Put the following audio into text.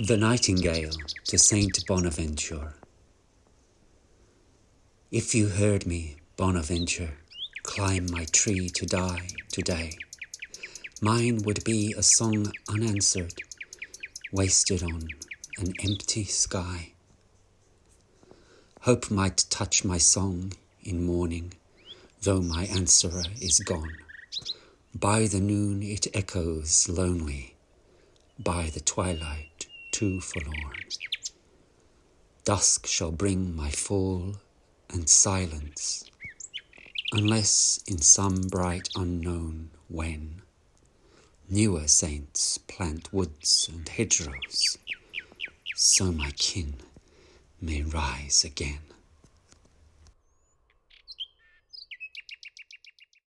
The Nightingale to Saint Bonaventure. If you heard me, Bonaventure, climb my tree to die today, mine would be a song unanswered, wasted on an empty sky. Hope might touch my song in morning, though my answerer is gone. By the noon it echoes lonely, by the twilight too forlorn. Dusk shall bring my fall and silence, unless in some bright unknown when newer saints plant woods and hedgerows, so my kin may rise again.